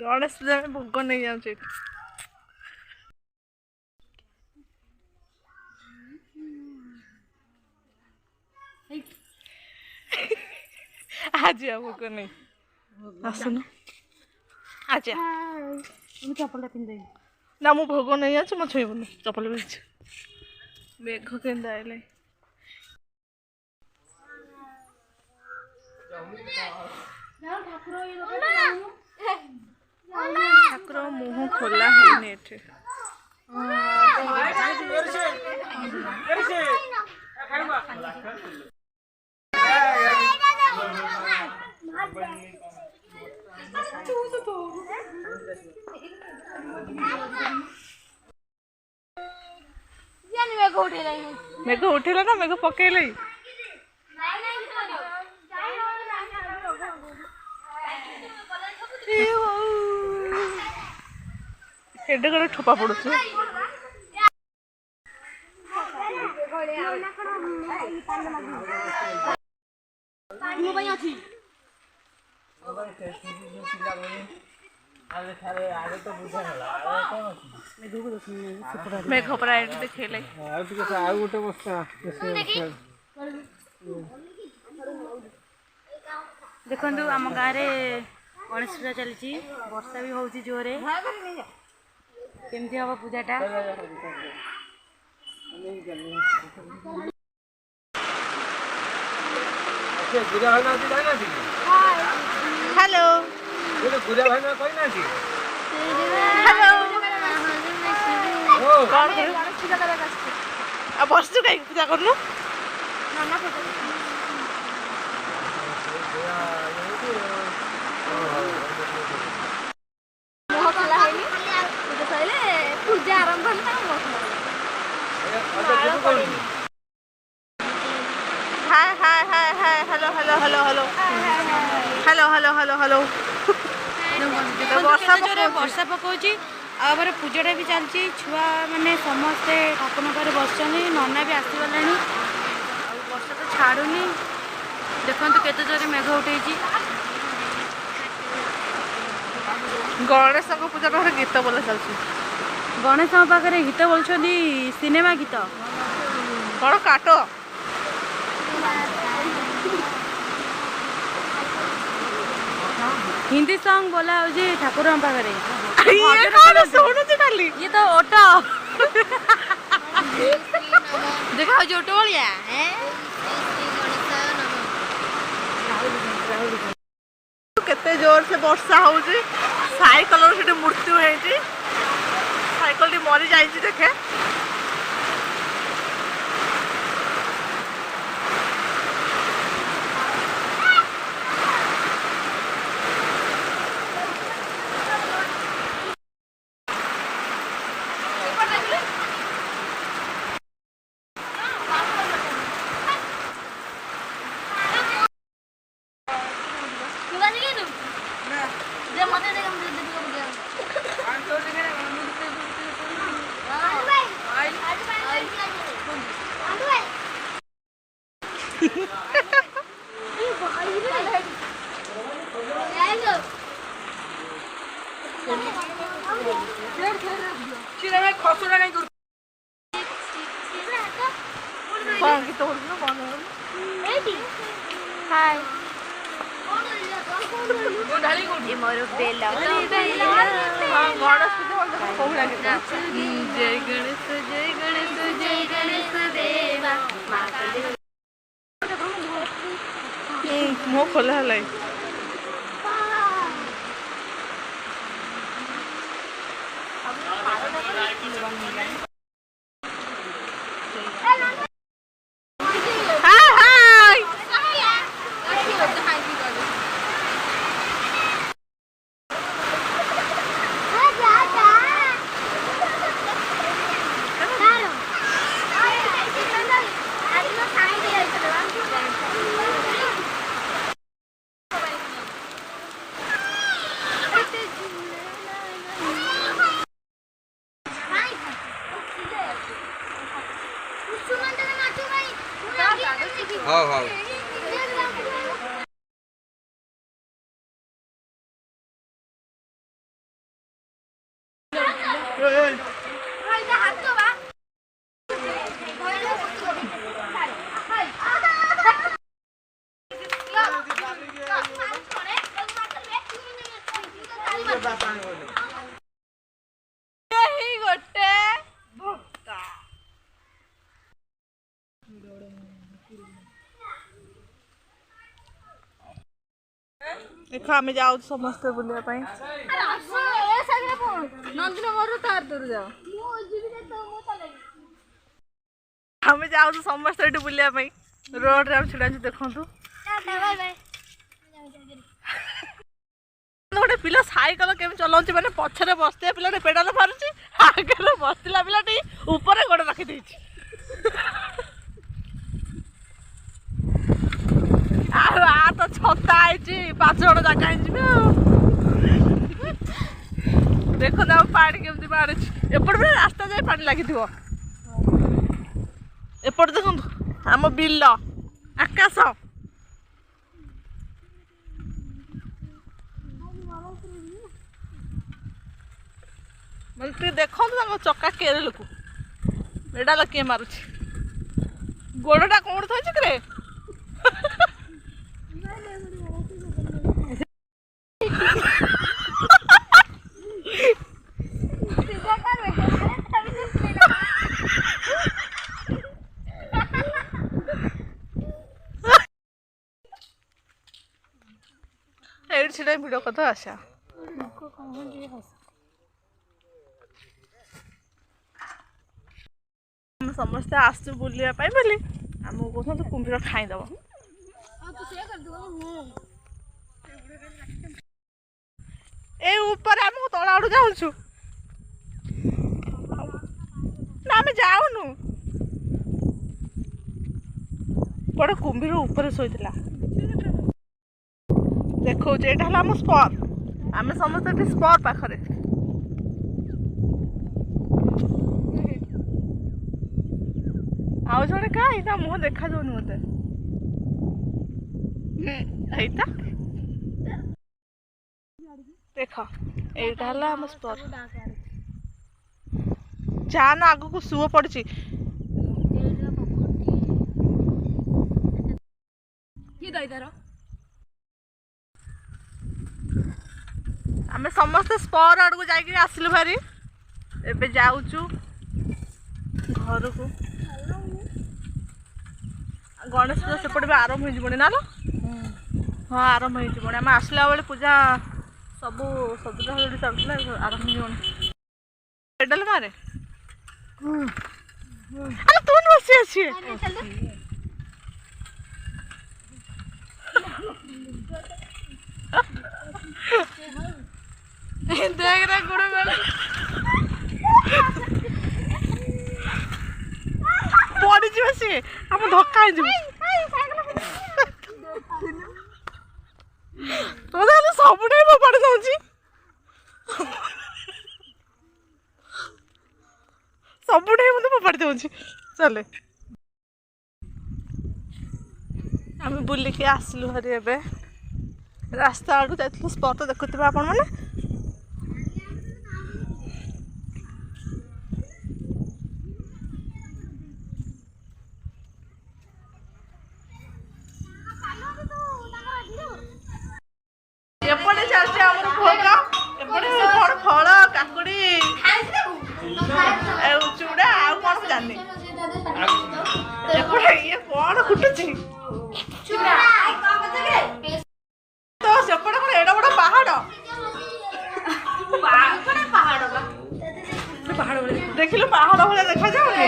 गणेश पूजा में भोग नहीं जाऊँ आज भोग नहीं आसन आज चपल पिंधे ना मु भोग नहीं आज मो छुईबुनि चपल भी मेघ केन्दा आइले ठाकुर मुह खोला है मेघ उठेला ना मेघ पकेले एडे करे ठोपा पड़ुछ मेघ परा देखेले देखु आम गाँव में गणेश पूजा चलती वर्षा भी होती जोरे केमती हम पूजाटा हेलो अब बस कहीं पूजा करनु पूजा आरंभ hi hi hi hi hello hello hello hello hello hello hello hello Varsha पकाउची आमर पूजाटा भी चलती छुआ मैंने समस्ते ठाकुर पाखे बस नना भी आसीगला वर्षा तो छाड़ुनी देखो केते जोरे मेघ उठे गणेश पूजा पाखे गीत बोला चलती गणेश पाखे गीत बोल सिनेमा गीत कौन काट हिंदी सॉन्ग बोला हो ठाकुर पाखे ये तो ऑटो देखा ऑटो भाया केते जोर से वर्षा हो साइकल मृत्यु है साइकल मरी जा देखे मोर बेला जय गणेश जय गणेश जय गणेश देवा मुँह खोला है देखो आम जाऊ समस्ते बुलाप आम जाऊ समस्ते बुलाप रोड रे छिड़ा देखु गोटे पिला साइकेल केमी चलाऊ मैंने पछरे बसते पिला पेडाल मारुची आगे बसला पिलाटी ऊपर गोड़ रखी आ तो छता आई 5 जण जगह देखो ना पानी केमती मारे एपट भी रास्ता जाए पानी लगी एपट देखु आम बिल आकाश मतलब देखो चक्का केरे लोक पेडाल किए मारुची गोड़टा कौन थी कि छिड़ा भिड़ कथा आशा समस्ते आसु बुलापी बोली आमको कहते तो कुंभीर खाईदब ए ऊपर आम तला आड़ जाऊँ ना आम जाऊनु बड़ कुंभीर ऊपर शोला देखो यहाँ आम स्पर आम समस्त स्पर पाखरे आउ जड़े कहीं मुह देखा जाऊनि मत देख यहाँ आम स्पर जान आग को सुओ पड़ी आम समस्ते स्पर आड़ को जाकि आसलु भारी एबे जाऊचु घर को गणेश पूजा सेपटे भी आरंभ हो ना हाँ आरंभ हो आम आसला बेले पूजा सब सजड़ा सजड़ी चलता आरंभ हो पेडल मारे अरे तू बसी अच्छी देख रहा गुड़ में पड़ी जी सी आम धक्का तो सबुठे फोपाड़ी जाऊँगी सबुठे मत फोपाड़ी दौची चले आम बुलिकी आसलु हरी एबे रास्ता आड़ू जाइलु स्पट देखुवे आपण मैंने एपटे चलছে আমার ভোগ এপটে কোন ফল কাকুড়ি এউ চুড়া আর কোন জানি এপটে ইয়ে কোন ফুটুছি চুড়া কোন কথা তো সেপটে কোন এডা বড় পাহাড় কোন পাহাড় বা পাহাড় বলে দেখিলো পাহাড় বলে দেখা যাচ্ছে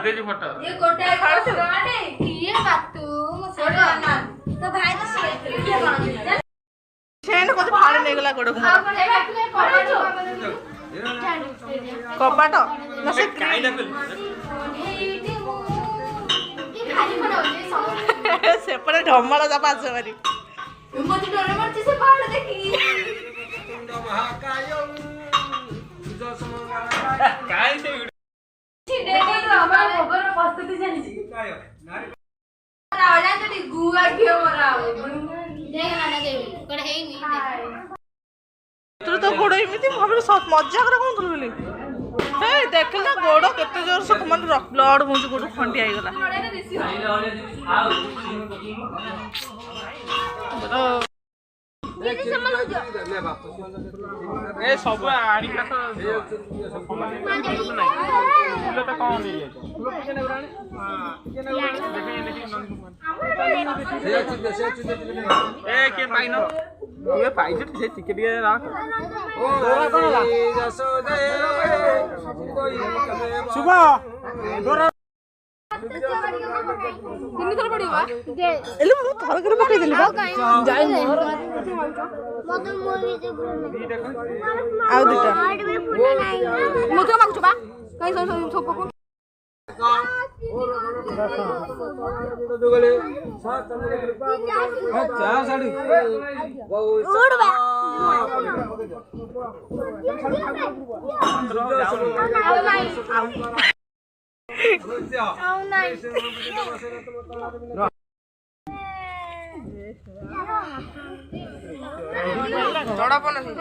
दे जी फोटो ये कोटे गाने किए बात तू फोटो ना तो भाई तो ये गाने छेन को फाड़ ने गला गोड़ को कपाट ना से काई ना फिर खाली बना हो से पर ढमला जा पास बारी मत डरे मत से पहाड़ देखी महाकाय जो समगा काई से देखो हमारा गोबर प्रस्तुति चली काय नारी रावला तो गुआ क्यों मरा ତୋର ତ ଗୋଡ଼ ଏମିତି ଭାବରେ ମଜା করে କଣ ତୁ ବୋଲି ହେ ଦେଖିଲ ଗୋଡ଼ କେତେ ଜୋର ସେ ମାନେ ବ୍ଲଡ ହଉଛି ଗୋଡ଼ ଖଣ୍ଡିଆ ହେଇଗଲା ଏ ସବୁ ଆଣିକା ତ କଣ ଏ କିଏ ପାଇନ ଟିକେ ପାଇଛ ସେ ଟିକେ ଟିକେ ଶୁଭ ତିନିଥର ପଡ଼ିବ ଏଲେ ମୁଁ ଥର କରି ପକେଇଦେଲି ବା ଯାଇନି ଆଉ ଦିଟା ମୁଁ ତ ମାଗୁଛୁ ବା କାଇଁ ସବୁ ପକଉ ଜଣା ପଡୁନି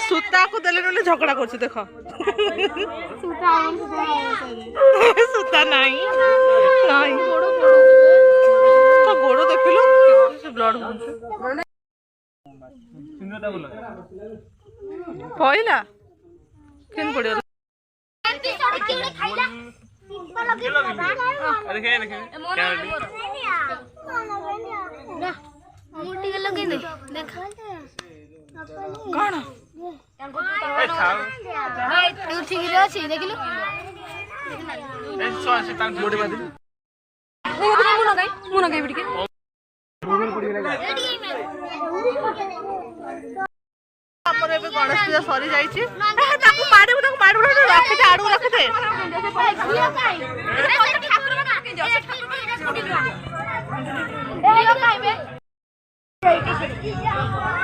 सूता को देले झगड़ा कर देख सूता नहीं तो गोड़ देख लो ब्लड पहला केन पड़े कौन गणेश पूजा सरी जाइए रखी